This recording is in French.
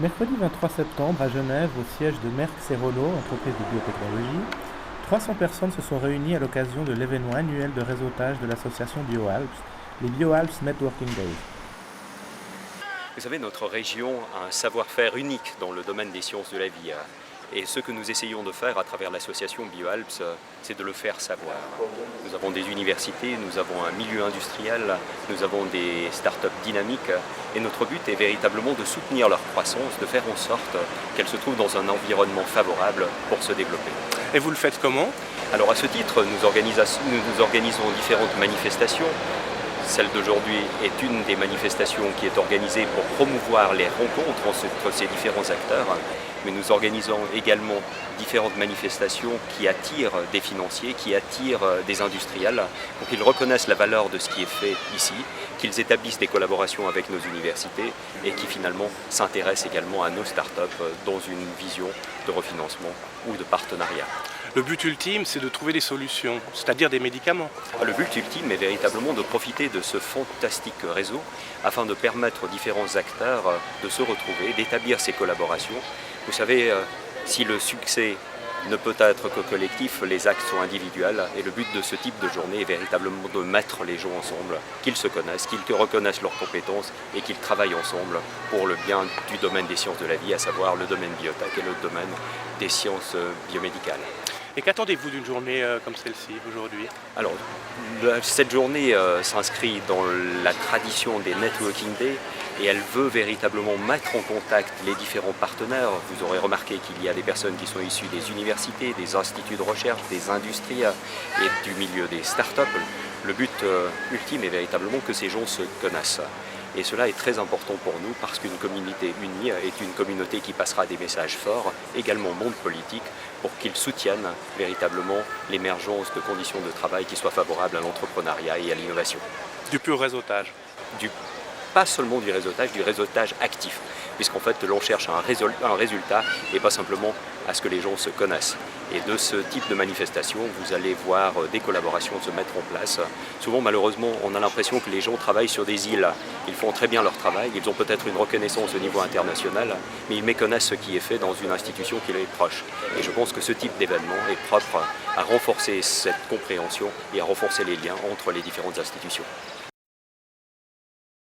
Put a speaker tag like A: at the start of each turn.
A: Mercredi 23 septembre, à Genève, au siège de Merck Serono, entreprise de biotechnologie, 300 personnes se sont réunies à l'occasion de l'événement annuel de réseautage de l'association BioAlps, les BioAlps Networking Days.
B: Vous savez, notre région a un savoir-faire unique dans le domaine des sciences de la vie. Et ce que nous essayons de faire à travers l'association BioAlps, c'est de le faire savoir. Nous avons des universités, nous avons un milieu industriel, nous avons des startups dynamiques. Et notre but est véritablement de soutenir leur croissance, de faire en sorte qu'elles se trouvent dans un environnement favorable pour se développer.
C: Et vous le faites comment?
B: Alors à ce titre, nous organisons différentes manifestations. Celle d'aujourd'hui est une des manifestations qui est organisée pour promouvoir les rencontres entre ces différents acteurs, mais nous organisons également différentes manifestations qui attirent des financiers, qui attirent des industriels, pour qu'ils reconnaissent la valeur de ce qui est fait ici, qu'ils établissent des collaborations avec nos universités et qui finalement s'intéressent également à nos startups dans une vision de refinancement ou de partenariat.
C: Le but ultime, c'est de trouver des solutions, c'est-à-dire des médicaments.
B: Le but ultime est véritablement de profiter de ce fantastique réseau afin de permettre aux différents acteurs de se retrouver, d'établir ces collaborations. Vous savez, si le succès ne peut être que collectif, les actes sont individuels et le but de ce type de journée est véritablement de mettre les gens ensemble, qu'ils se connaissent, qu'ils reconnaissent leurs compétences et qu'ils travaillent ensemble pour le bien du domaine des sciences de la vie, à savoir le domaine biotech et le domaine des sciences biomédicales.
C: Et qu'attendez-vous d'une journée comme celle-ci aujourd'hui?
B: Alors, cette journée s'inscrit dans la tradition des Networking Days et elle veut véritablement mettre en contact les différents partenaires. Vous aurez remarqué qu'il y a des personnes qui sont issues des universités, des instituts de recherche, des industries et du milieu des startups. Le but ultime est véritablement que ces gens se connaissent. Et cela est très important pour nous parce qu'une communauté unie est une communauté qui passera des messages forts, également au monde politique, pour qu'ils soutiennent véritablement l'émergence de conditions de travail qui soient favorables à l'entrepreneuriat et à l'innovation.
C: Du pur réseautage.
B: Pas seulement du réseautage actif, puisqu'en fait l'on cherche un résultat et pas simplement à ce que les gens se connaissent. Et de ce type de manifestation, vous allez voir des collaborations se mettre en place. Souvent, malheureusement, on a l'impression que les gens travaillent sur des îles. Ils font très bien leur travail, ils ont peut-être une reconnaissance au niveau international, mais ils méconnaissent ce qui est fait dans une institution qui leur est proche. Et je pense que ce type d'événement est propre à renforcer cette compréhension et à renforcer les liens entre les différentes institutions.